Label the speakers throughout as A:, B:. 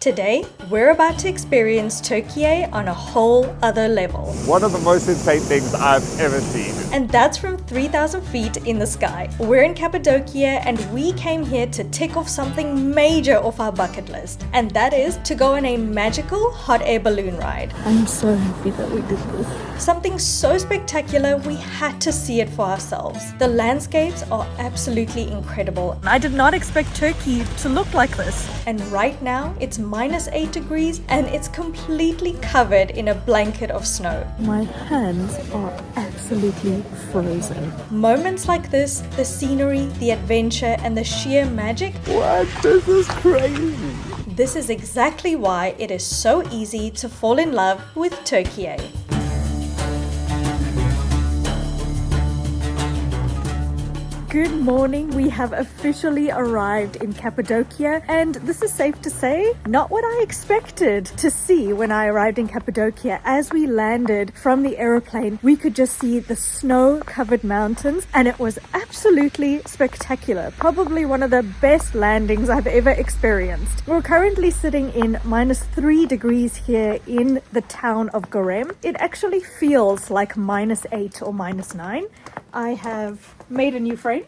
A: Today, we're about to experience Turkey on a whole other level.
B: One of the most insane things I've ever seen.
A: And that's from 3,000 feet in the sky. We're in Cappadocia and we came here to tick off something major off our bucket list. And that is to go on a magical hot air balloon ride.
C: I'm so happy that we did this.
A: Something so spectacular, we had to see it for ourselves. The landscapes are absolutely incredible.
C: I did not expect Turkey to look like this.
A: And right now, it's -8 degrees and it's completely covered in a blanket of snow.
C: My hands are absolutely frozen.
A: Moments like this, the scenery, the adventure, and the sheer magic.
B: What? This is crazy.
A: This is exactly why it is so easy to fall in love with Turkey.
C: Good morning, we have officially arrived in Cappadocia, and this is safe to say, not what I expected to see when I arrived in Cappadocia. As we landed from the aeroplane, we could just see the snow-covered mountains, and it was absolutely spectacular. Probably one of the best landings I've ever experienced. We're currently sitting in -3 degrees here in the town of Görem. It actually feels like -8 or -9. I have made a new friend.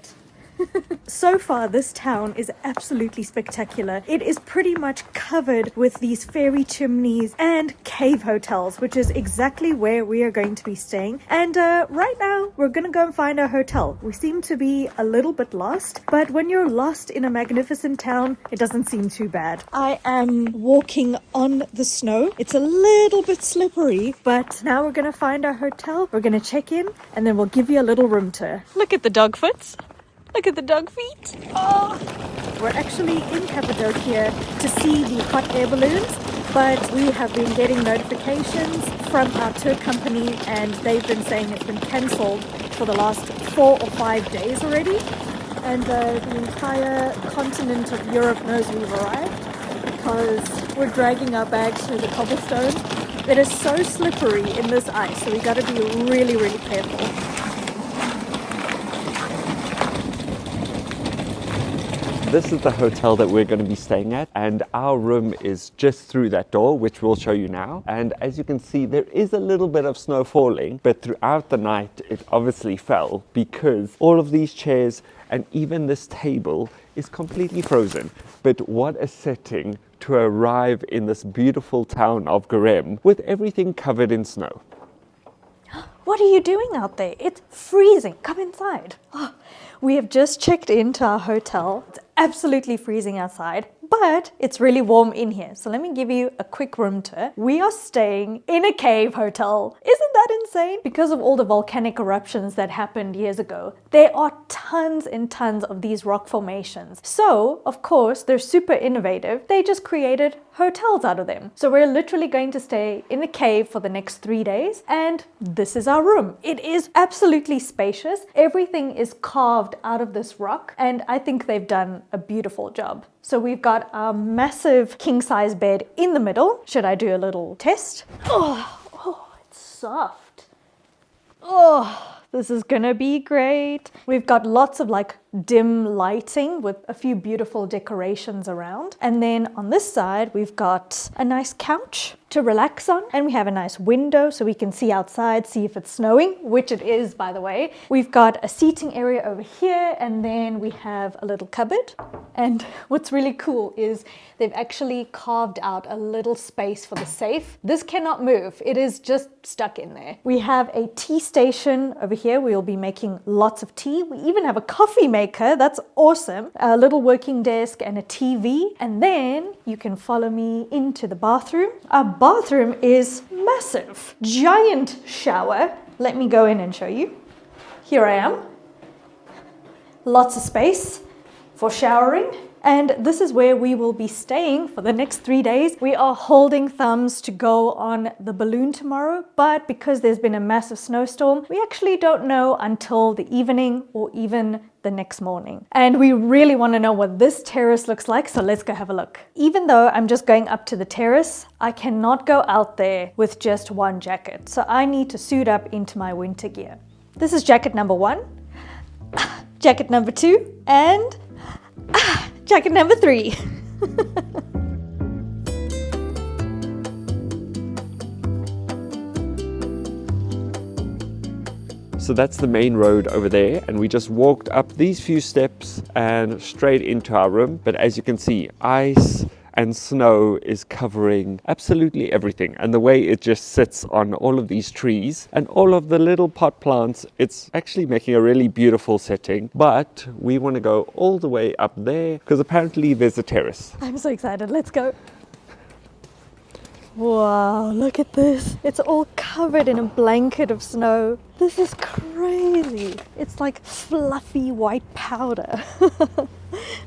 C: So far, this town is absolutely spectacular. It is pretty much covered with these fairy chimneys and cave hotels, which is exactly where we are going to be staying. And right now, we're going to go and find our hotel. We seem to be a little bit lost, but when you're lost in a magnificent town, it doesn't seem too bad. I am walking on the snow. It's a little bit slippery, but now we're going to find our hotel. We're going to check in, and then we'll give you a little room tour. Look at the dog foots. Look at the dog feet. Oh. We're actually in Cappadocia to see the hot air balloons, but we have been getting notifications from our tour company and they've been saying it's been cancelled for the last 4 or 5 days already. And the entire continent of Europe knows we've arrived because we're dragging our bags through the cobblestone. It is so slippery in this ice, so we got to be really, really careful.
B: This is the hotel that we're going to be staying at, and our room is just through that door, which we'll show you now. And as you can see, there is a little bit of snow falling, but throughout the night it obviously fell because all of these chairs and even this table is completely frozen. But what a setting to arrive in this beautiful town of Görem with everything covered in snow.
A: What are you doing out there? It's freezing. Come inside. Oh, we have just checked into our hotel. It's absolutely freezing outside, but it's really warm in here. So let me give you a quick room tour. We are staying in a cave hotel. Isn't that insane? Because of all the volcanic eruptions that happened years ago, there are tons and tons of these rock formations. So, of course, they're super innovative. They just created hotels out of them. So we're literally going to stay in a cave for the next 3 days, and this is our room. It is absolutely spacious. Everything is carved out of this rock, and I think they've done a beautiful job. So we've got our massive king-size bed in the middle. Should I do a little test? Oh, it's soft. Oh, this is gonna be great. We've got lots of like dim lighting with a few beautiful decorations around. And then on this side, we've got a nice couch to relax on. And we have a nice window so we can see outside, see if it's snowing, which it is, by the way. We've got a seating area over here, and then we have a little cupboard. And what's really cool is they've actually carved out a little space for the safe. This cannot move. It is just stuck in there. We have a tea station over here. We'll be making lots of tea. We even have a coffee maker. That's awesome. A little working desk and a TV. And then you can follow me into the bathroom. Our bathroom is massive. Giant shower. Let me go in and show you. Here I am. Lots of space for showering. And this is where we will be staying for the next 3 days. We are holding thumbs to go on the balloon tomorrow, but because there's been a massive snowstorm, we actually don't know until the evening or even the next morning. And we really want to know what this terrace looks like, so let's go have a look. Even though I'm just going up to the terrace, I cannot go out there with just one jacket, so I need to suit up into my winter gear. This is jacket number 1, jacket number 2, and jacket number 3.
B: So that's the main road over there, and we just walked up these few steps and straight into our room. But as you can see, ice and snow is covering absolutely everything, and the way it just sits on all of these trees and all of the little pot plants, it's actually making a really beautiful setting. But we want to go all the way up there because apparently there's a terrace.
A: I'm so excited. Let's go. Wow, look at this. It's all covered in a blanket of snow. This is crazy. It's like fluffy white powder.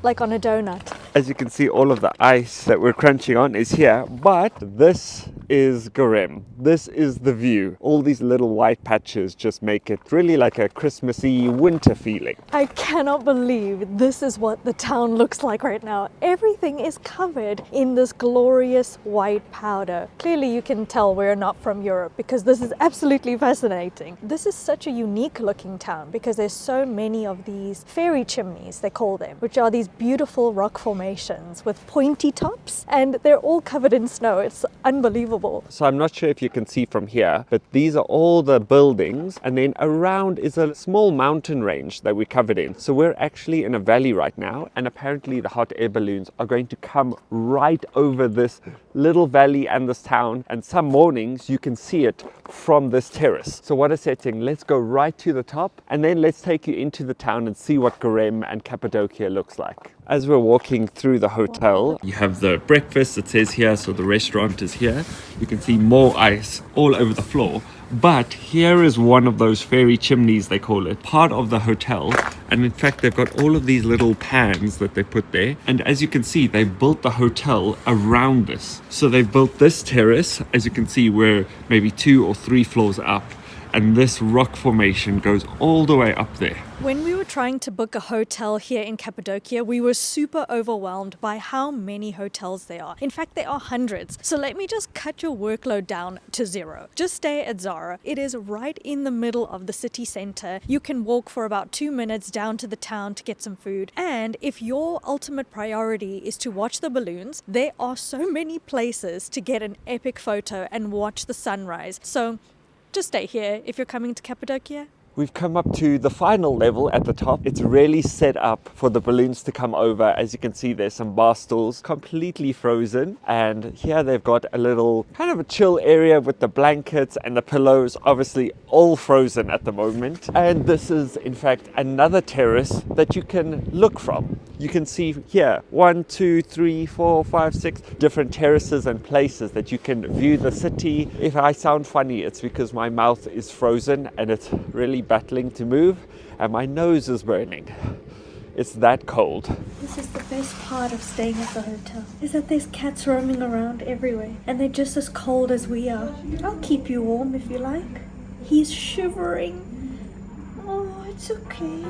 A: Like on a donut.
B: As you can see, all of the ice that we're crunching on is here, but this is Gorem. This is the view. All these little white patches just make it really like a Christmassy winter feeling.
A: I cannot believe this is what the town looks like right now. Everything is covered in this glorious white powder. Clearly you can tell we're not from Europe because this is absolutely fascinating. This is such a unique looking town because there's so many of these fairy chimneys, they call them, which are these beautiful rock formations with pointy tops, and they're all covered in snow. It's unbelievable.
B: So I'm not sure if you can see from here, but these are all the buildings, and then around is a small mountain range that we covered in. So we're actually in a valley right now, and apparently the hot air balloons are going to come right over this little valley and this town, and some mornings you can see it from this terrace. So what a setting. Let's go right to the top, and then let's take you into the town and see what Gorem and Cappadocia looks like. As we're walking through the hotel, you have the breakfast, it says here, so the restaurant is here. You can see more ice all over the floor. But here is one of those fairy chimneys, they call it, part of the hotel. And in fact, they've got all of these little pans that they put there. And as you can see, they've built the hotel around this. So they've built this terrace, as you can see, we're maybe 2 or 3 floors up. And this rock formation goes all the way up there.
A: When we were trying to book a hotel here in Cappadocia, we were super overwhelmed by how many hotels there are. In fact, there are hundreds. So let me just cut your workload down to 0. Just stay at Zara. It is right in the middle of the city center. You can walk for about 2 minutes down to the town to get some food. And if your ultimate priority is to watch the balloons, there are so many places to get an epic photo and watch the sunrise. So just stay here if you're coming to Cappadocia.
B: We've come up to the final level at the top. It's really set up for the balloons to come over. As you can see, there's some bar stools completely frozen. And here they've got a little kind of a chill area with the blankets and the pillows, obviously all frozen at the moment. And this is, in fact, another terrace that you can look from. You can see here 1, 2, 3, 4, 5, 6 different terraces and places that you can view the city. If I sound funny, it's because my mouth is frozen and it's really battling to move and my nose is burning. It's that cold.
A: This is the best part of staying at the hotel, is that there's cats roaming around everywhere and they're just as cold as we are. I'll keep you warm if you like. He's shivering. Oh, it's okay.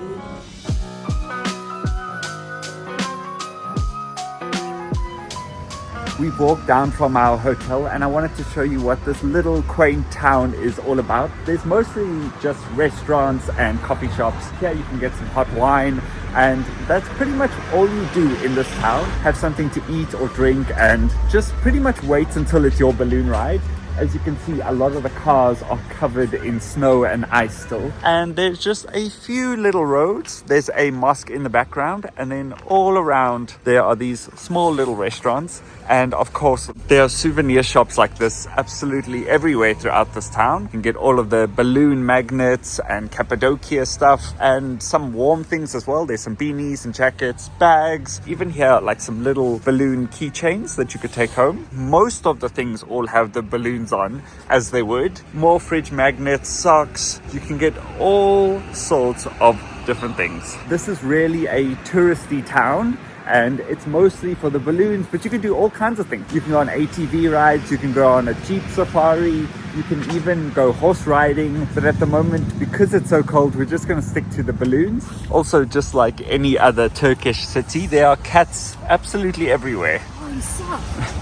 B: We've walked down from our hotel and I wanted to show you what this little quaint town is all about. There's mostly just restaurants and coffee shops. Here you can get some hot wine, and that's pretty much all you do in this town. Have something to eat or drink and just pretty much wait until it's your balloon ride. As you can see, a lot of the cars are covered in snow and ice still. And there's just a few little roads. There's a mosque in the background, and then all around there are these small little restaurants. And of course, there are souvenir shops like this absolutely everywhere throughout this town. You can get all of the balloon magnets and Cappadocia stuff and some warm things as well. There's some beanies and jackets, bags, even here like some little balloon keychains that you could take home. Most of the things all have the balloons on, as they would. More fridge magnets, socks. You can get all sorts of different things. This is really a touristy town, and it's mostly for the balloons, but you can do all kinds of things. You can go on ATV rides, you can go on a jeep safari, you can even go horse riding. But at the moment, because it's so cold, we're just going to stick to the balloons. Also, just like any other Turkish city, there are cats absolutely everywhere.
A: Oh, he's soft.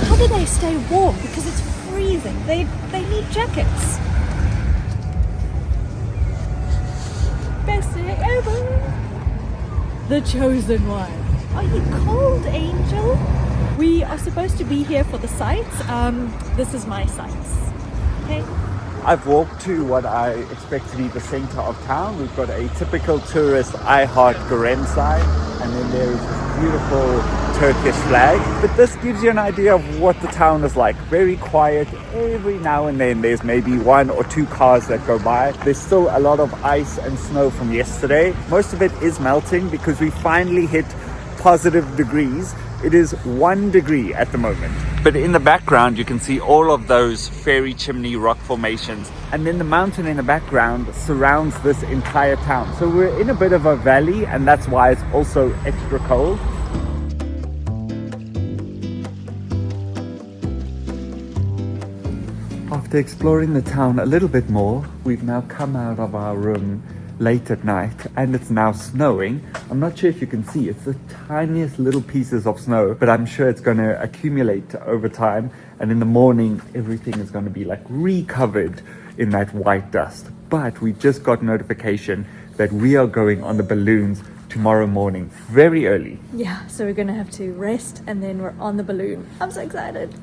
A: How do they stay warm? Because it's freezing. They need jackets. Best day ever. The chosen one. Are you cold, Angel? We are supposed to be here for the sights. This is my sights. Okay?
B: I've walked to what I expect to be the center of town. We've got a typical tourist I Heart Görem sign, and then there is this beautiful Turkish flag. But this gives you an idea of what the town is like. Very quiet. Every now and then there's maybe 1 or 2 cars that go by. There's still a lot of ice and snow from yesterday. Most of it is melting because we finally hit positive degrees. It is 1 degree at the moment. But in the background, you can see all of those fairy chimney rock formations. And then the mountain in the background surrounds this entire town. So we're in a bit of a valley, and that's why it's also extra cold. After exploring the town a little bit more, we've now come out of our room late at night, and it's now snowing. I'm not sure if you can see, it's the tiniest little pieces of snow, but I'm sure it's going to accumulate over time, and in the morning everything is going to be like recovered in that white dust. But we just got notification that we are going on the balloons tomorrow morning, very early.
A: Yeah, so we're gonna have to rest and then we're on the balloon. I'm so excited.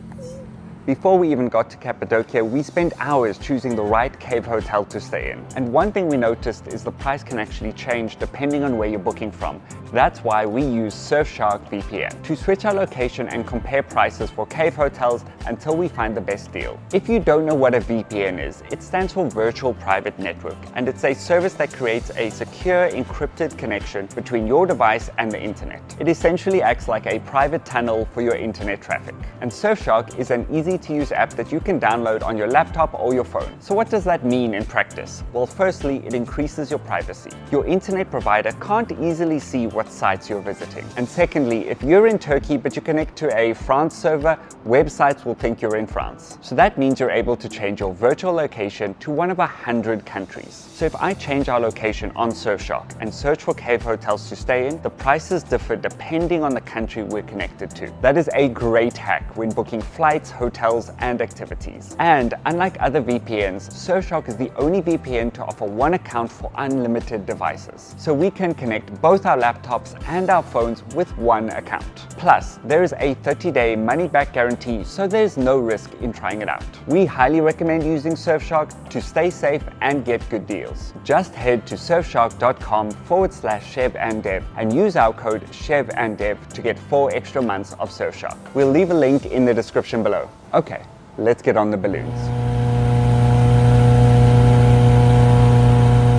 B: Before we even got to Cappadocia, we spent hours choosing the right cave hotel to stay in. And one thing we noticed is the price can actually change depending on where you're booking from. That's why we use Surfshark VPN to switch our location and compare prices for cave hotels until we find the best deal. If you don't know what a VPN is, it stands for Virtual Private Network, and it's a service that creates a secure encrypted connection between your device and the internet. It essentially acts like a private tunnel for your internet traffic. And Surfshark is an easy to use app that you can download on your laptop or your phone. So what does that mean in practice? Well, firstly, it increases your privacy. Your internet provider can't easily see what sites you're visiting. And secondly, if you're in Turkey but you connect to a France server, websites will think you're in France. So that means you're able to change your virtual location to one of 100 countries. So if I change our location on Surfshark and search for cave hotels to stay in, the prices differ depending on the country we're connected to. That is a great hack when booking flights, hotels, and activities. And unlike other VPNs, Surfshark is the only VPN to offer one account for unlimited devices. So we can connect both our laptops and our phones with one account. Plus, there is a 30-day money-back guarantee, so there's no risk in trying it out. We highly recommend using Surfshark to stay safe and get good deals. Just head to surfshark.com/chev&dev and use our code chev&dev to get 4 extra months of Surfshark. We'll leave a link in the description below. Okay, let's get on the balloons.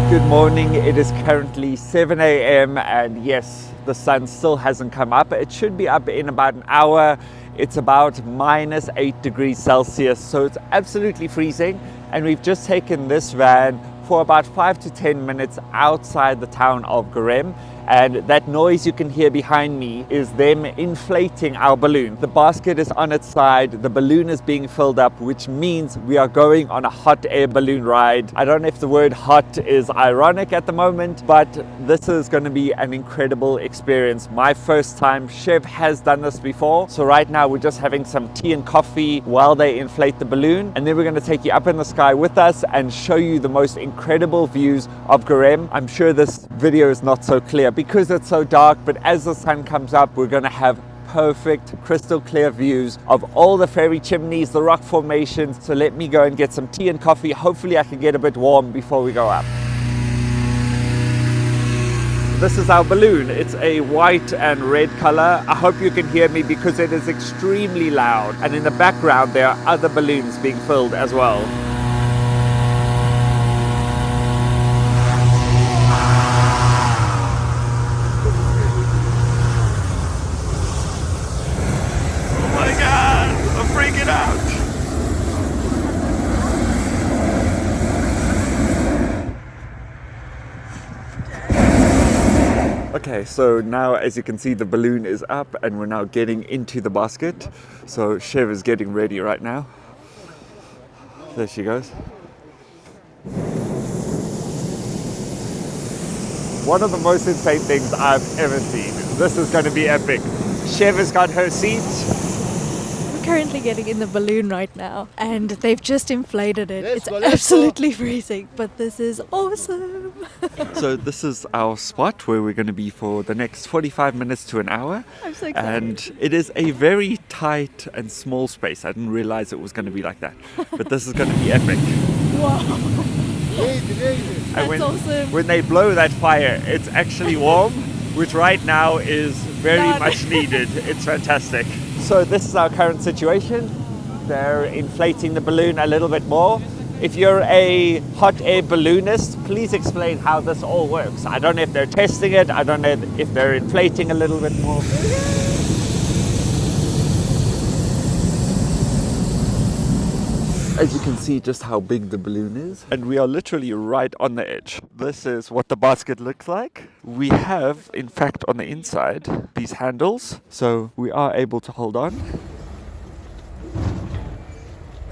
B: Good morning, it is currently 7 a.m. and yes, the sun still hasn't come up. It should be up in about an hour. It's about -8 degrees Celsius, so it's absolutely freezing. And we've just taken this van for about 5 to 10 minutes outside the town of Görem. And that noise you can hear behind me is them inflating our balloon. The basket is on its side, the balloon is being filled up, which means we are going on a hot air balloon ride. I don't know if the word hot is ironic at the moment, but this is going to be an incredible experience. My first time. Chev has done this before. So right now we're just having some tea and coffee while they inflate the balloon. And then we're going to take you up in the sky with us and show you the most incredible views of Görem. I'm sure this video is not so clear because it's so dark, but as the sun comes up, we're going to have perfect crystal clear views of all the fairy chimneys, the rock formations. So let me go and get some tea and coffee. Hopefully I can get a bit warm before we go up. This is our balloon. It's a white and red color. I hope you can hear me because it is extremely loud. And in the background, there are other balloons being filled as well. Okay, so now as you can see, the balloon is up and we're now getting into the basket. So Chev is getting ready right now. There she goes. One of the most insane things I've ever seen. This is going to be epic. Chev has got her seat.
A: We're currently getting in the balloon right now and they've just inflated it. It's absolutely freezing, but this is awesome.
B: So this is our spot where we're going to be for the next 45 minutes to an hour.
A: I'm so excited.
B: And it is a very tight and small space. I didn't realize it was going to be like that, but this is going to be epic. And
A: That's awesome.
B: when they blow that fire, it's actually warm, which right now is very much needed. It's fantastic. So this is our current situation. They're inflating the balloon a little bit more. If you're a hot air balloonist, please explain how this all works. I don't know if they're testing it. I don't know if they're inflating a little bit more. As you can see just how big the balloon is. And we are literally right on the edge. This is what the basket looks like. We have, in fact, on the inside, these handles. So we are able to hold on.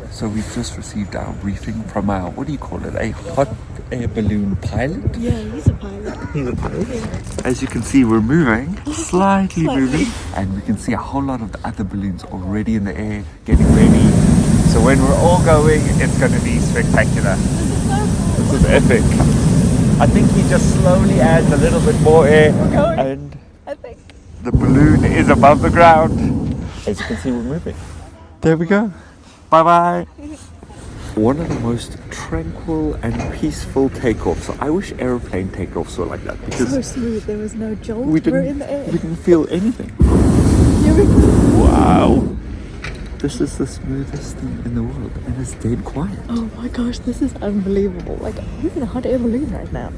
B: So we've just received our briefing from our, what do you call it? A hot air balloon pilot?
A: Yeah, he's a pilot.
B: He's a pilot. Yeah. As you can see, we're moving, slightly moving. And we can see a whole lot of the other balloons already in the air, getting ready. So when we're all going, it's going to be spectacular. This is epic. I think he just slowly adds a little bit more air.
A: We're going.
B: And
A: I think.
B: the balloon is above the ground. As you can see, we're moving. There we go. Bye-bye. One of the most tranquil and peaceful takeoffs. I wish aeroplane takeoffs were like that. Because
A: So smooth, there was no jolt.
B: we
A: We're in the air.
B: didn't feel anything.
A: Here we go.
B: Wow. This is the smoothest thing in the world, and it's dead quiet.
A: Oh my gosh, this is unbelievable. Like, we're in a hot air balloon right now.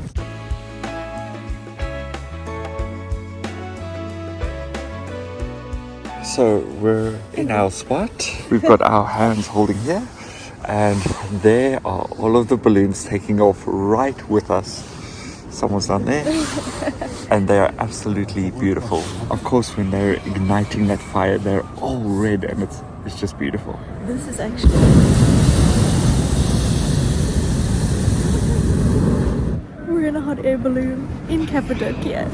B: So we're in our spot. We've got our hands holding here, and there are all of the balloons taking off right with us. Someone's down there, and they are absolutely beautiful. Of course, when they're igniting that fire, they're all red, and it's just beautiful.
A: This is actually... We're in a hot air balloon in Cappadocia.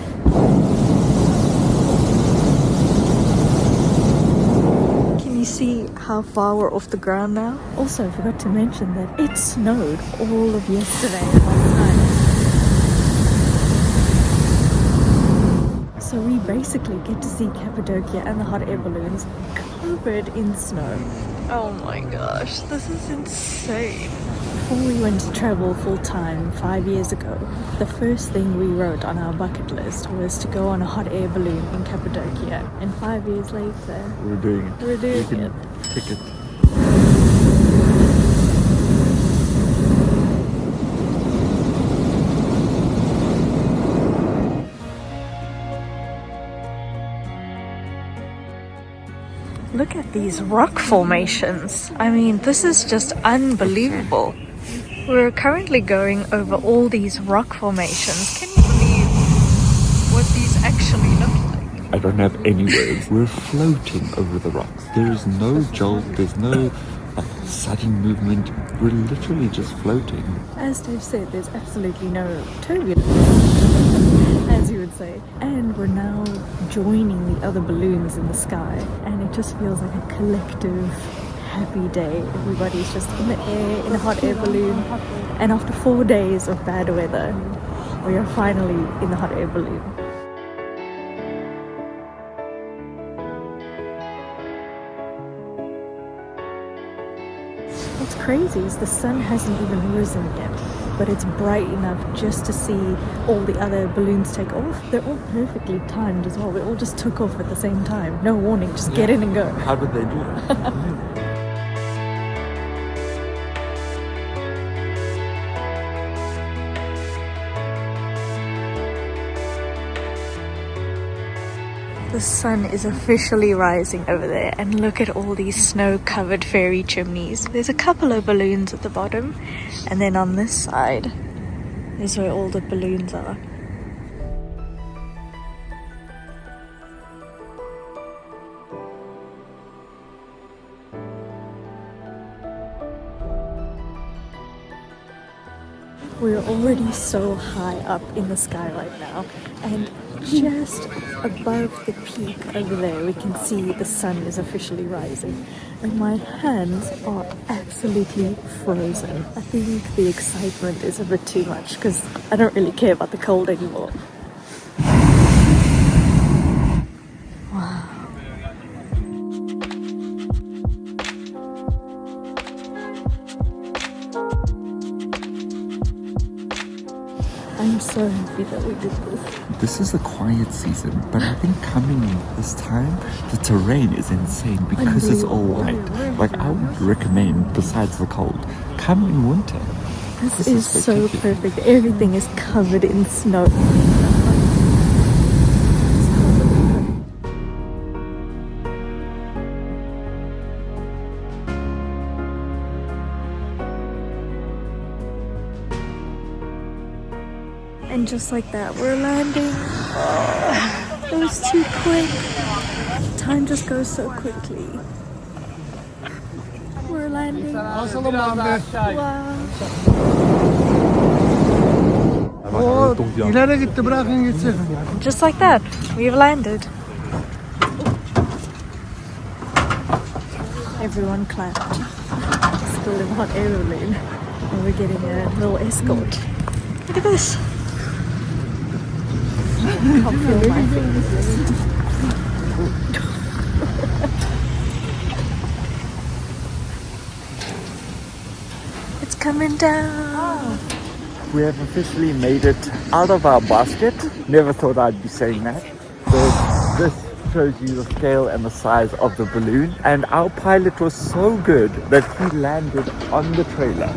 A: Can you see how far we're off the ground now? Also, I forgot to mention that it snowed all of yesterday and last night. So we basically get to see Cappadocia and the hot air balloons covered in snow. Oh my gosh, this is insane. Before we went to travel full-time 5 years ago, the first thing we wrote on our bucket list was to go on a hot air balloon in Cappadocia. And 5 years later,
B: We're doing it.
A: we're doing it.
B: Ticket.
A: Look at these rock formations. I mean, this is just unbelievable. We're currently going over all these rock formations. Can you believe what these actually look like?
B: I don't have any words. We're floating over the rocks. There is no jolt, there's no sudden movement. We're literally just floating.
A: As Dave said, there's absolutely no turbulence, as you would say. And we're now joining the other balloons in the sky. And it just feels like a collective happy day. Everybody's just in the air, in a hot air balloon. And after 4 days of bad weather, we are finally in the hot air balloon. What's crazy is the sun hasn't even risen yet, but it's bright enough just to see all the other balloons take off. They're all perfectly timed as well. We all just took off at the same time. No warning, just get in and go.
B: How did they do that?
A: The sun is officially rising over there, and look at all these snow-covered fairy chimneys. There's a couple of balloons at the bottom, and then on this side is where all the balloons are. We're already so high up in the sky right now, and just above the peak over there we can see the sun is officially rising, and my hands are absolutely frozen. I think the excitement is a bit too much because I don't really care about the cold anymore. Wow.
C: I'm so happy that we did this.
B: This is the quiet season, but I think coming this time, the terrain is insane because it's all white. Like, I would recommend, besides the cold, come in winter.
C: This is so perfect. Everything is covered in snow. And just like that, we're landing. Oh, it was too quick. Time just goes so quickly. We're landing. Wow.
D: İleri gitti, bırakın gitsin.
C: Just like that, we've landed. Everyone clapped. Still in hot air balloon. And we're getting a little escort. Look at this. I can't feel my fingers. It's coming down.
B: We have officially made it out of our basket. Never thought I'd be saying that. So this shows you the scale and the size of the balloon. And our pilot was so good that he landed on the trailer.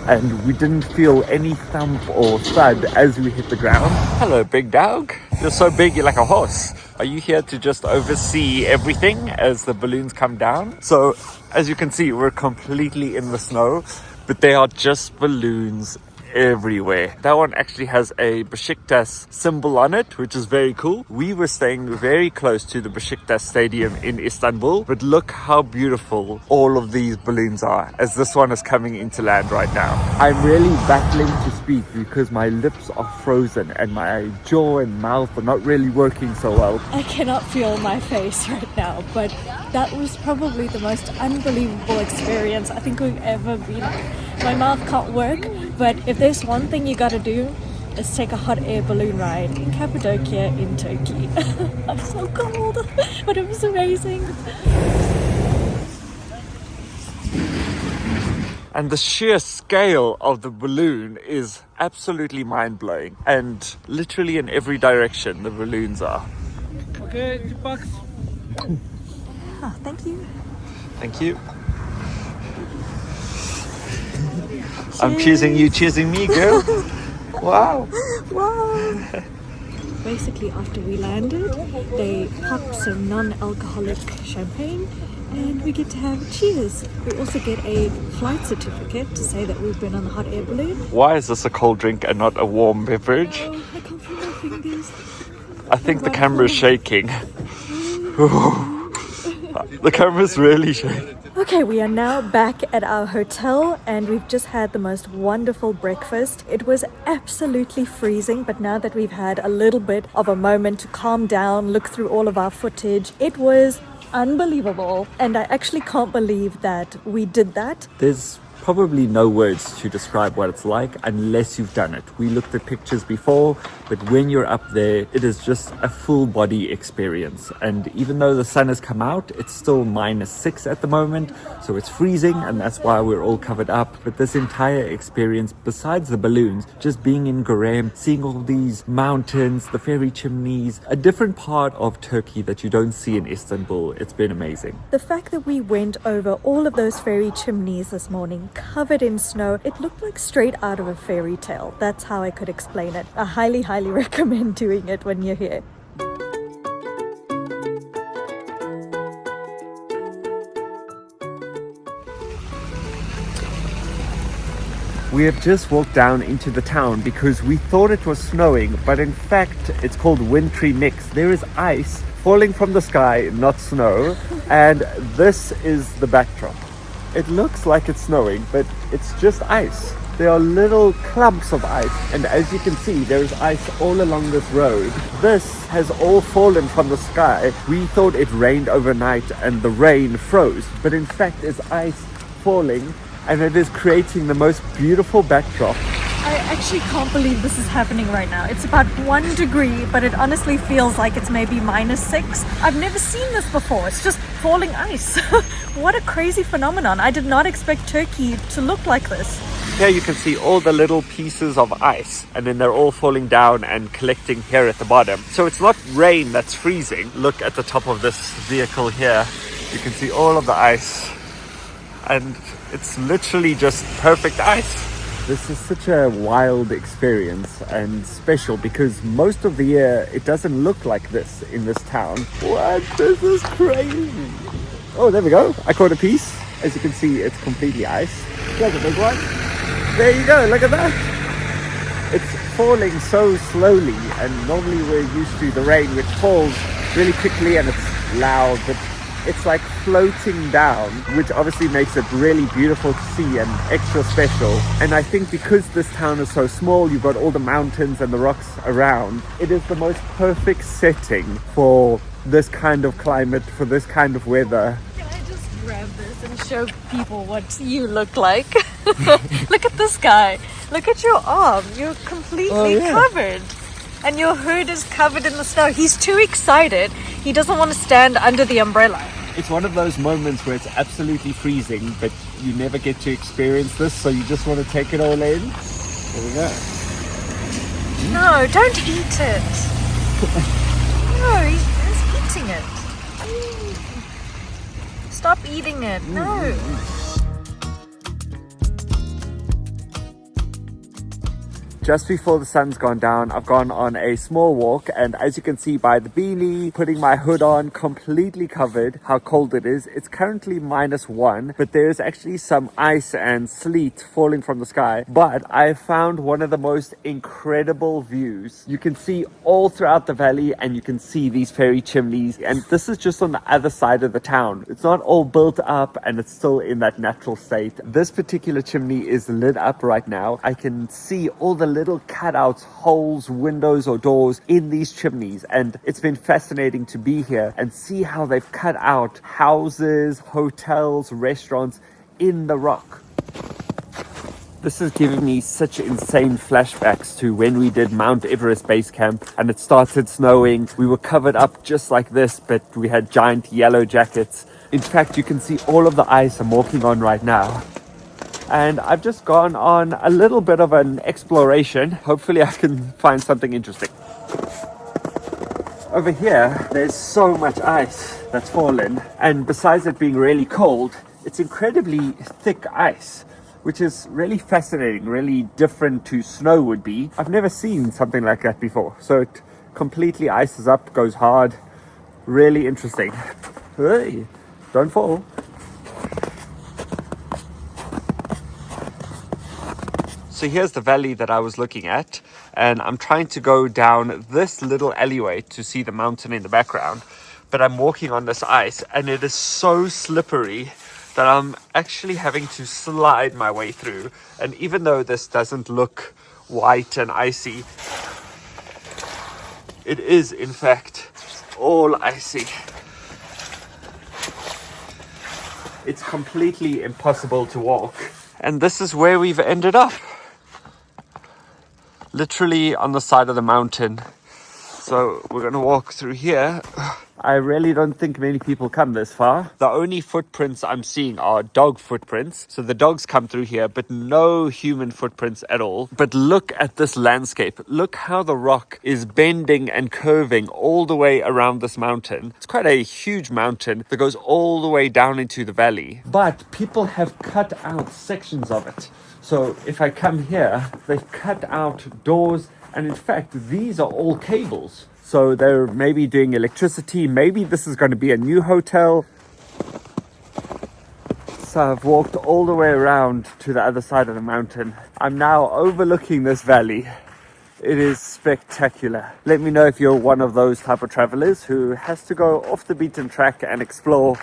B: And we didn't feel any thump or thud as we hit the ground. Hello, big dog. You're so big, you're like a horse. Are you here to just oversee everything as the balloons come down? So, as you can see, we're completely in the snow, but they are just balloons everywhere. That one actually has a Besiktas symbol on it, which is very cool. We were staying very close to the Besiktas stadium in Istanbul, but look how beautiful all of these balloons are as this one is coming into land right now. I'm really battling to speak because my lips are frozen and my jaw and mouth are not really working so well.
C: I cannot feel my face right now, but that was probably the most unbelievable experience I think we've ever been on. My mouth can't work, but if there's one thing you gotta do, is take a hot air balloon ride in Cappadocia in Turkey. I'm so cold, but it was amazing.
B: And the sheer scale of the balloon is absolutely mind-blowing. And literally in every direction the balloons are.
D: Okay, box.
C: Oh, thank you.
B: Thank you. I'm choosing you, choosing me, girl. Wow.
C: Wow. Basically, after we landed, they popped some non-alcoholic champagne and we get to have cheers. We also get a flight certificate to say that we've been on the hot air balloon.
B: Why is this a cold drink and not a warm beverage?
C: Oh, I can't feel my fingers.
B: I think the camera's shaking. The camera's really shaking.
C: Okay, we are now back at our hotel and we've just had the most wonderful breakfast. It was absolutely freezing, but now that we've had a little bit of a moment to calm down, look through all of our footage, it was unbelievable. And I actually can't believe that we did that.
B: There's probably no words to describe what it's like unless you've done it. We looked at pictures before, but when you're up there, it is just a full body experience. And even though the sun has come out, it's still -6 at the moment, so it's freezing, and that's why we're all covered up. But this entire experience, besides the balloons, just being in Görem, seeing all these mountains, the fairy chimneys, a different part of Turkey that you don't see in Istanbul, it's been amazing.
C: The fact that we went over all of those fairy chimneys this morning, covered in snow, it looked like straight out of a fairy tale. That's how I could explain it. I highly recommend doing it when you're here.
B: We have just walked down into the town because we thought it was snowing, but in fact it's called wintry mix. There is ice falling from the sky, not snow, and this is the backdrop. It looks like it's snowing, but it's just ice. There are little clumps of ice, and as you can see, there is ice all along this road. This has all fallen from the sky. We thought it rained overnight and the rain froze, but in fact it's ice falling, and it is creating the most beautiful backdrop.
C: I actually can't believe this is happening right now. It's about 1 degree, but it honestly feels like it's maybe -6. I've never seen this before. It's just falling ice. What a crazy phenomenon. I did not expect Turkey to look like this.
B: Here you can see all the little pieces of ice, and then they're all falling down and collecting here at the bottom. So it's not rain that's freezing. Look at the top of this vehicle here. You can see all of the ice, and it's literally just perfect ice. This is such a wild experience and special because most of the year it doesn't look like this in this town. What? This is crazy. Oh, there we go. I caught a piece. As you can see, it's completely ice. There's a big one. There you go. Look at that. It's falling so slowly, and normally we're used to the rain which falls really quickly and it's loud, but it's like floating down, which obviously makes it really beautiful to see and extra special. And I think because this town is so small, you've got all the mountains and the rocks around, it is the most perfect setting for this kind of climate, for this kind of weather.
A: Can I just grab this and show people what you look like? Look at this guy. Look at your arm. You're completely covered. And your hood is covered in the snow. He's too excited. He doesn't want to stand under the umbrella.
B: It's one of those moments where it's absolutely freezing, but you never get to experience this, so you just want to take it all in. There we go.
A: No, don't eat it. No, he's eating it. Stop eating it. No.
B: Just before the sun's gone down, I've gone on a small walk, and as you can see by the beanie, putting my hood on, completely covered, how cold it is. It's currently -1, but there's actually some ice and sleet falling from the sky. But I found one of the most incredible views. You can see all throughout the valley, and you can see these fairy chimneys, and this is just on the other side of the town. It's not all built up, and it's still in that natural state. This particular chimney is lit up right now. I can see all the little cutouts, holes, windows or doors in these chimneys, and it's been fascinating to be here and see how they've cut out houses, hotels, restaurants in the rock. This is giving me such insane flashbacks to when we did Mount Everest base camp and it started snowing. We were covered up just like this, but we had giant yellow jackets. In fact, you can see all of the ice I'm walking on right now. And I've just gone on a little bit of an exploration. Hopefully I can find something interesting. Over here, there's so much ice that's fallen. And besides it being really cold, it's incredibly thick ice, which is really fascinating, really different to snow would be. I've never seen something like that before. So it completely ices up, goes hard. Really interesting. Hey, don't fall. So here's the valley that I was looking at, and I'm trying to go down this little alleyway to see the mountain in the background, but I'm walking on this ice and it is so slippery that I'm actually having to slide my way through. And even though this doesn't look white and icy, it is in fact all icy. It's completely impossible to walk, and this is where we've ended up. Literally on the side of the mountain. So we're gonna walk through here. I really don't think many people come this far. The only footprints I'm seeing are dog footprints. So the dogs come through here, but no human footprints at all. But look at this landscape. Look how the rock is bending and curving all the way around this mountain. It's quite a huge mountain that goes all the way down into the valley. But people have cut out sections of it. So if I come here, they've cut out doors, and in fact, these are all cables. So they're maybe doing electricity. Maybe this is going to be a new hotel. So I've walked all the way around to the other side of the mountain. I'm now overlooking this valley. It is spectacular. Let me know if you're one of those type of travelers who has to go off the beaten track and explore,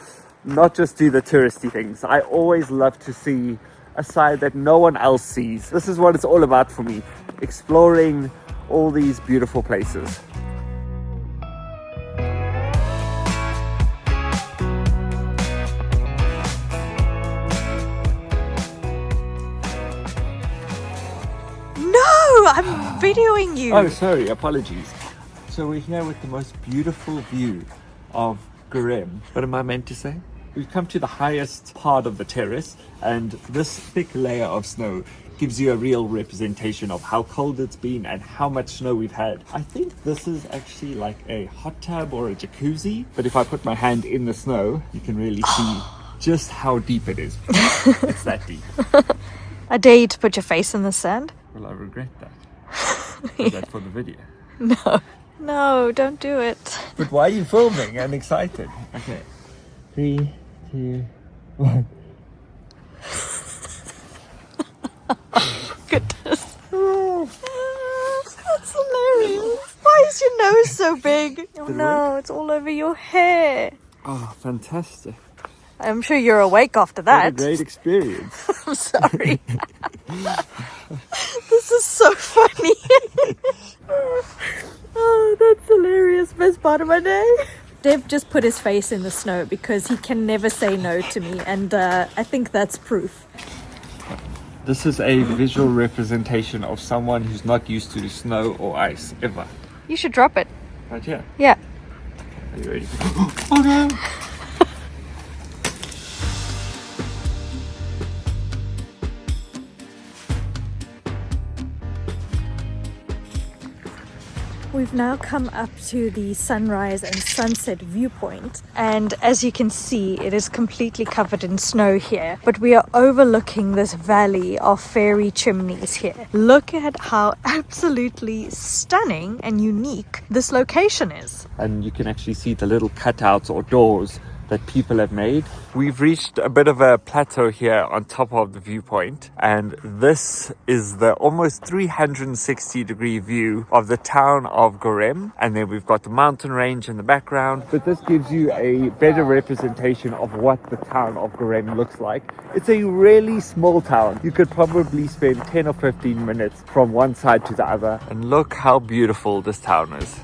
B: not just do the touristy things. I always love to see a side that no one else sees. This is what it's all about for me, exploring all these beautiful places.
A: No, I'm videoing you.
B: Oh, sorry, apologies. So we're here with the most beautiful view of Grim. What am I meant to say? We've come to the highest part of the terrace, and this thick layer of snow gives you a real representation of how cold it's been and how much snow we've had. I think this is actually like a hot tub or a jacuzzi, but if I put my hand in the snow, you can really see just how deep it is. It's that deep.
A: I dare you to put your face in the sand.
B: Will I regret that? Is that for the video?
A: No, don't do it.
B: But why are you filming? I'm excited. Okay. 3, 2, 1.
A: Goodness. That's hilarious. Why is your nose so big? Oh no, it's all over your hair.
B: Oh, fantastic.
A: I'm sure you're awake after
B: What
A: that.
B: a great experience.
A: I'm sorry. This is so funny. Oh, that's hilarious. Best part of my day. Dev just put his face in the snow because he can never say no to me, and I think that's proof.
B: This is a visual representation of someone who's not used to snow or ice ever.
A: You should drop it.
B: Right here.
A: Yeah.
B: Are you ready? Oh no!
A: We've now come up to the sunrise and sunset viewpoint, and as you can see, it is completely covered in snow here, but we are overlooking this valley of fairy chimneys here. Look at how absolutely stunning and unique this location is.
B: And you can actually see the little cutouts or doors that people have made. We've reached a bit of a plateau here on top of the viewpoint, and this is the almost 360-degree view of the town of Gorem, and then we've got the mountain range in the background. But this gives you a better representation of what the town of Gorem looks like. It's a really small town. You could probably spend 10 or 15 minutes from one side to the other, and look how beautiful this town is.